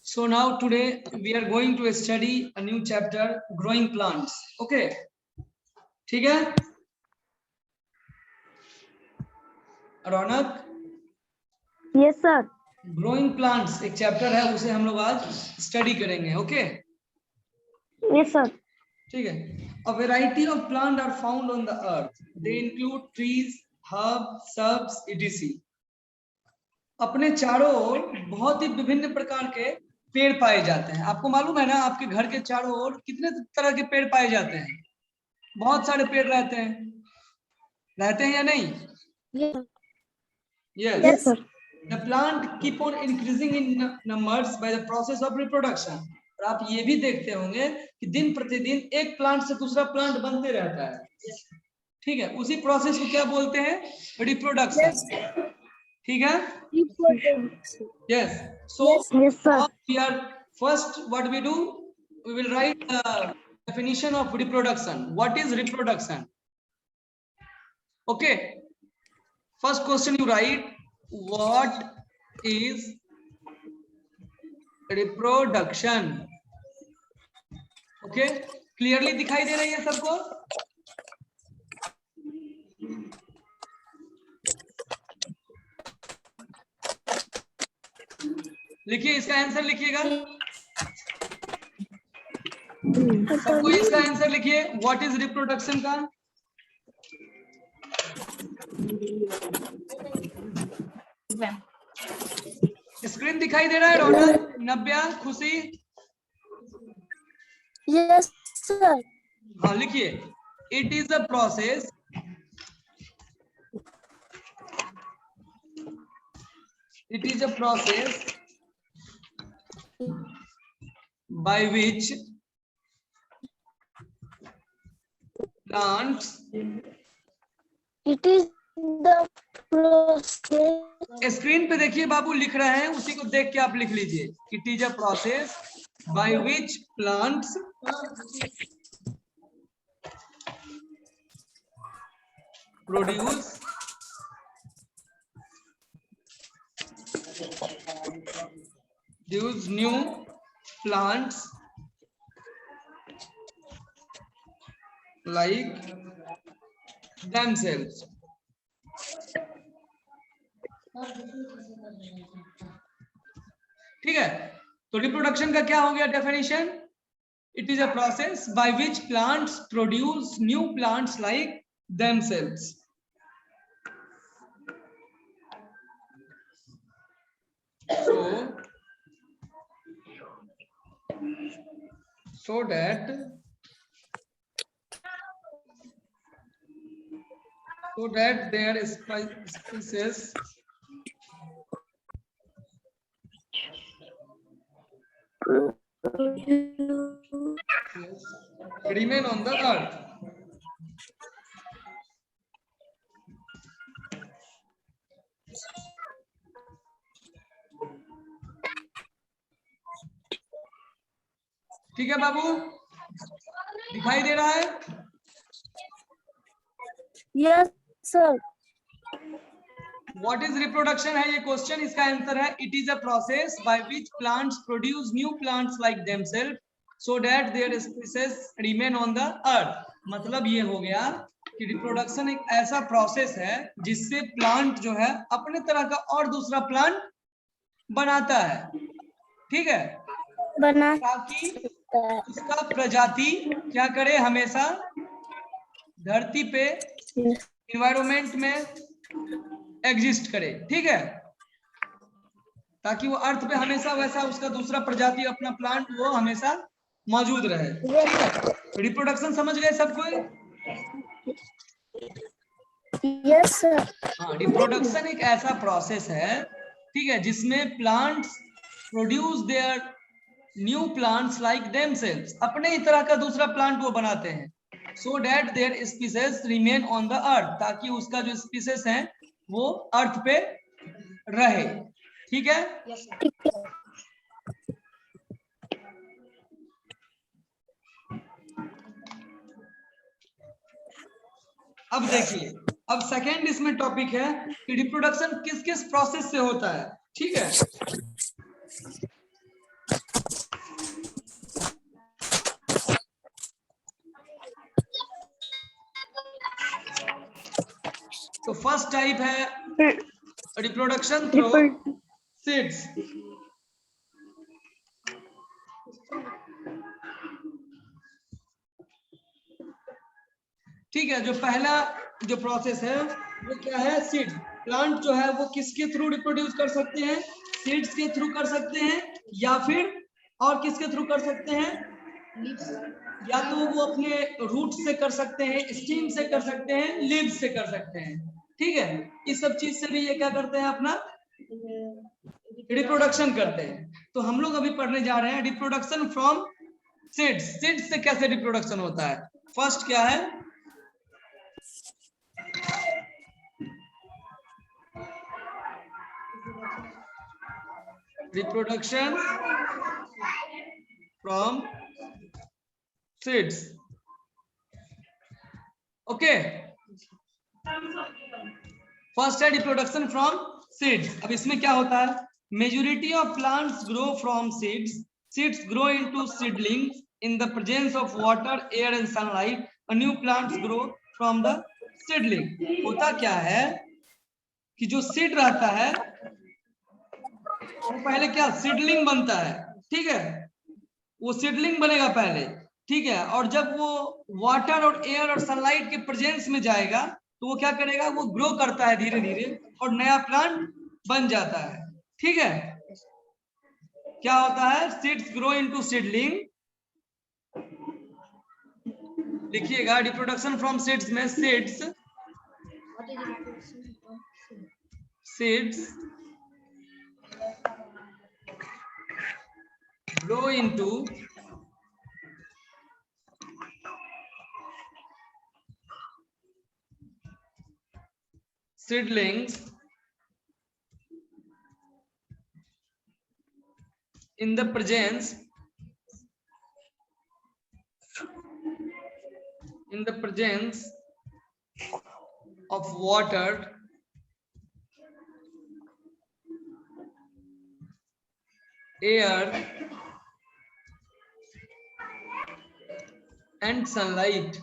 So now today we are going to study a new chapter, growing plants. Okay, ठीक है Raunak? Yes sir. Growing plants एक chapter है, उसे हम लोग आज स्टडी करेंगे। Okay yes sir. ठीक है। A variety of plants are found on the earth. They include trees, herbs, shrubs, etc. अपने चारों ओर बहुत ही विभिन्न प्रकार के पेड़ पाए जाते हैं। आपको मालूम है ना, आपके घर के चारों ओर कितने तरह के पेड़ पाए जाते हैं? बहुत सारे पेड़ रहते हैं या नहीं? Yes sir. The plant keep on increasing in numbers by the process of reproduction. और आप ये भी देखते होंगे कि दिन प्रतिदिन एक प्लांट से दूसरा प्लांट बनते रहता है। ठीक है, उसी प्रोसेस को क्या बोलते हैं? रिप्रोडक्शन। ठीक है? Yes. So Yes, sir. now we are first what we do? We will write the definition of reproduction. What is reproduction? Okay. First question you write. What is reproduction? Okay. Clearly दिखाई दे रही है सबको? लिखिए, इसका answer लिखिएगा। सबको इसका answer लिखिए। व्हाट इज रिप्रोडक्शन का? स्क्रीन दिखाई दे रहा है रौनक, नव्या, खुशी? Yes sir. हाँ लिखिए। It is a process by which plants it is the process. Screen पे देखिए बाबू, लिख रहे हैं, उसी को देख के आप लिख लीजिए। It is a process by which plants produce new plants like themselves. ठीक है, तो रिप्रोडक्शन का क्या हो गया definition? It is a process by which plants produce new plants like themselves. So that their species remain on the earth. ठीक है बाबू, दिखाई दे रहा है? Yes sir. What is reproduction है ये क्वेश्चन, इसका आंसर है it is a process by which plants produce new plants like themself so that their species remain on the earth. मतलब ये हो गया कि रिप्रोडक्शन एक ऐसा प्रोसेस है जिससे प्लांट जो है अपने तरह का और दूसरा प्लांट बनाता है। ठीक है, ताकि उसका प्रजाति क्या करे, हमेशा धरती पे इन्वायरमेंट में एग्जिस्ट करे। ठीक है, ताकि वो अर्थ पे हमेशा वैसा उसका दूसरा प्रजाति अपना प्लांट वो हमेशा मौजूद रहे। रिप्रोडक्शन समझ गए सब कोई? Yes sir. हाँ, रिप्रोडक्शन एक ऐसा प्रोसेस है, ठीक है, जिसमें plants produce their new plants like themselves, अपने ही तरह का दूसरा प्लांट वो बनाते हैं। So that their species remain on the earth, ताकि उसका जो स्पीसीज है वो अर्थ पे रहे। ठीक है, अब देखिए अब सेकेंड इसमें टॉपिक है कि रिप्रोडक्शन किस किस प्रोसेस से होता है, ठीक है। तो फर्स्ट टाइप है रिप्रोडक्शन थ्रू सीड्स। ठीक है, जो पहला जो प्रोसेस है वो क्या है, सीड्स। प्लांट जो है वो किसके थ्रू रिप्रोड्यूस कर सकते हैं, सीड्स के थ्रू कर सकते हैं, या फिर और किसके थ्रू कर सकते हैं, या तो वो अपने रूट से कर सकते हैं, स्टीम से कर सकते हैं, लीव्स से कर सकते हैं। ठीक है, इस सब चीज से भी ये क्या करते हैं, अपना रिप्रोडक्शन करते हैं। तो हम लोग अभी पढ़ने जा रहे हैं रिप्रोडक्शन फ्रॉम सीड्स। सीड्स से कैसे रिप्रोडक्शन होता है। फर्स्ट क्या है, reproduction from seeds. Okay, first है रिप्रोडक्शन फ्रॉम सीड्स। अब इसमें क्या होता है, majority of plants grow from seeds. Seeds grow into seedlings in the presence of water, air and sunlight. New plants grow from the seedling. होता क्या है कि जो सीड रहता है वो पहले क्या सीडलिंग बनता है, ठीक है, वो सीडलिंग बनेगा पहले, ठीक है। और जब वो वाटर और एयर और सनलाइट के प्रेजेंस में जाएगा तो वो क्या करेगा, वो ग्रो करता है धीरे धीरे और नया प्लांट बन जाता है। ठीक है, क्या होता है, सीड्स ग्रो इनटू सीडलिंग। लिखिएगा रिप्रोडक्शन फ्रॉम सीड्स में seeds grow into seedlings in the presence of water, air and sunlight.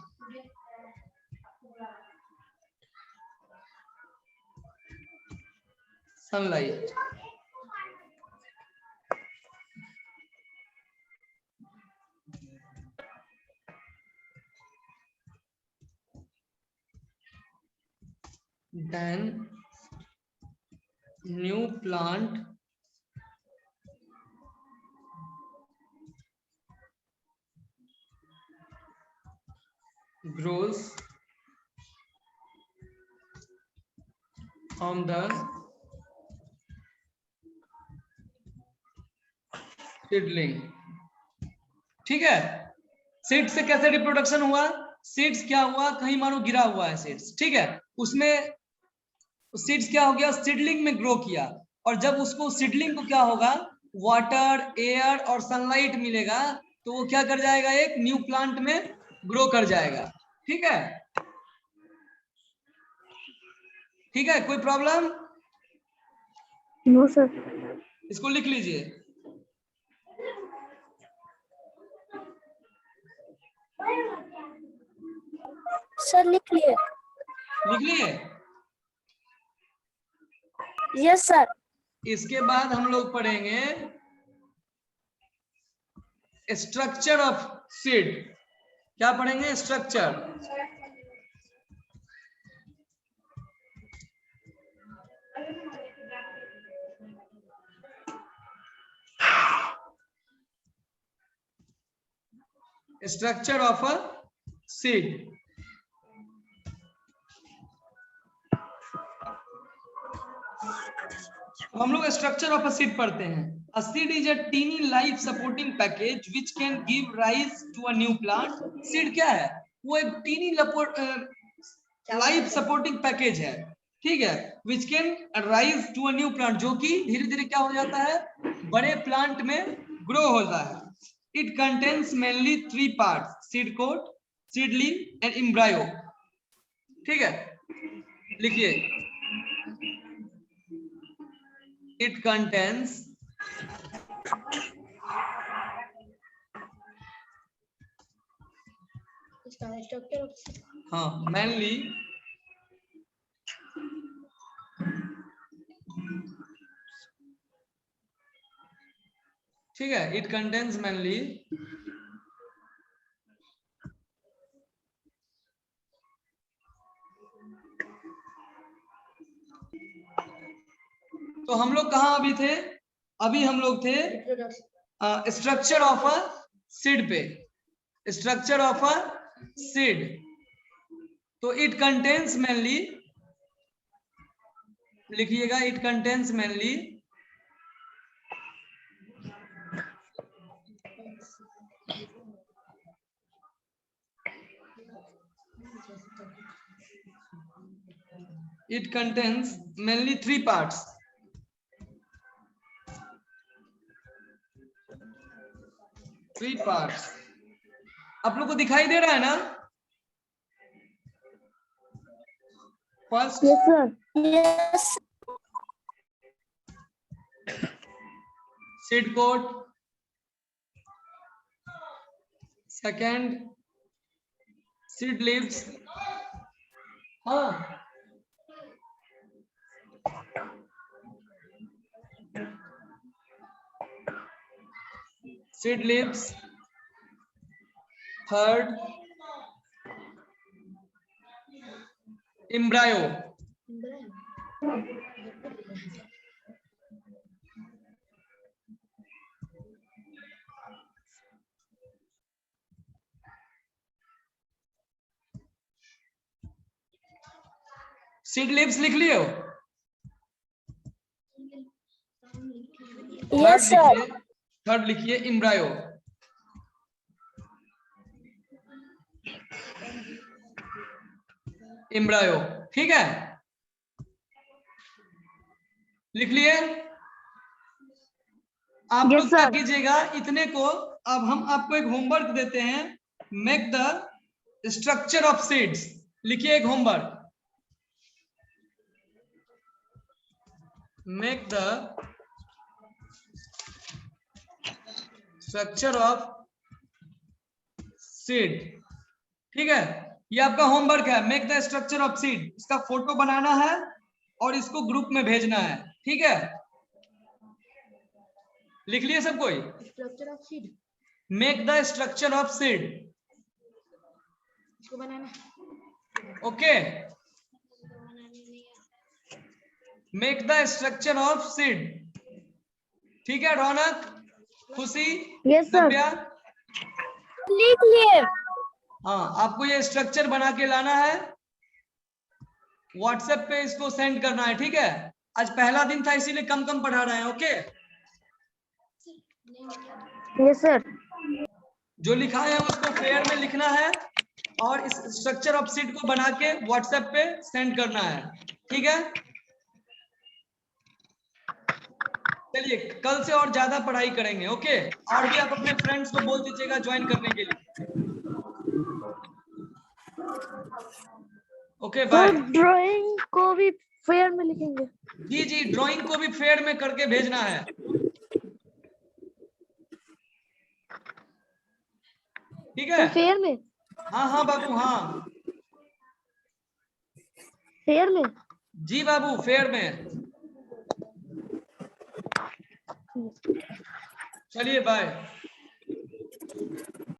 Then new plant grows from the seedling. ठीक है, सीड से कैसे रिप्रोडक्शन हुआ, सीड्स क्या हुआ, कहीं मानो गिरा हुआ है सीड्स, ठीक है, उसमें सीड्स क्या हो गया, सीडलिंग में ग्रो किया। और जब उसको सीडलिंग को क्या होगा, वाटर, एयर और सनलाइट मिलेगा तो वो क्या कर जाएगा, एक न्यू प्लांट में ग्रो कर जाएगा। ठीक है, ठीक है, कोई प्रॉब्लम? No sir. इसको लिख लीजिए। सर लिख लिए। लिख लिए? Yes sir. इसके बाद हम लोग पढ़ेंगे स्ट्रक्चर ऑफ सीड। क्या पढ़ेंगे, structure. Structure of a seed. हम लोग स्ट्रक्चर ऑफ अ सीड पढ़ते हैं। A seed is a teeny life supporting package which can give rise to a new plant. Seed क्या है, वो एक टीनी लाइफ सपोर्टिंग पैकेज है, ठीक है, which can rise to a new plant, जो कि धीरे धीरे क्या हो जाता है, बड़े प्लांट में ग्रो होता है। It contains mainly 3 parts: seed coat, seedling and embryo। ठीक है, लिखिए, इट कंटेन्स हाँ mainly ठीक है, इट कंटेन्स mainly तो हम लोग कहाँ अभी थे? अभी हम लोग थे स्ट्रक्चर ऑफ अ सीड पे, स्ट्रक्चर ऑफ अ सीड। तो इट कंटेन्स mainly, लिखिएगा, it contains mainly it contains mainly 3 parts. Three parts. आप लोग को दिखाई दे रहा है ना? First, Yes, sir. Yes. seed coat. Second, seed leaves. हाँ, seed leaves. Third, embryo. Seed lips लिख लियो। Yes, sir. थर्ड लिखिए एम्ब्रायो। एम्ब्रायो, ठीक है, लिख लिए। आप Yes, लोग क्या sir. कीजिएगा, इतने को अब हम आपको एक होमवर्क देते हैं, make the structure of seeds. लिखिए एक homework, make the structure of seed. ठीक है, ये आपका होमवर्क है, make the structure of seed. इसका फोटो बनाना है और इसको ग्रुप में भेजना है, ठीक है। लिख लिए सब कोई? Structure of seed, make the structure of seed, इसको बनाना। Okay, make the structure of seed, ठीक है। रौनक, खुशी, Yes, sir. नव्या, लिख लिए। हाँ, आपको ये स्ट्रक्चर बना के लाना है, व्हाट्सएप पे इसको सेंड करना है, ठीक है। आज पहला दिन था इसीलिए कम कम पढ़ा रहे हैं, ओके। Yes, sir. जो लिखा है उसको फेयर में लिखना है और इस स्ट्रक्चर ऑफ सीट को बना के व्हाट्सएप पे सेंड करना है, ठीक है। चलिए, कल से और ज्यादा पढ़ाई करेंगे, ओके। और भी आप अपने फ्रेंड्स को बोल दीजिएगा ज्वाइन करने के लिए, ओके बाय। तो ड्राइंग को भी फेयर में लिखेंगे। जी जी, ड्राइंग को भी फेयर में करके भेजना है, ठीक है। तो फेयर में, हाँ हाँ बाबू, हाँ फेयर में। जी बाबू, फेयर में। चलिए बाय।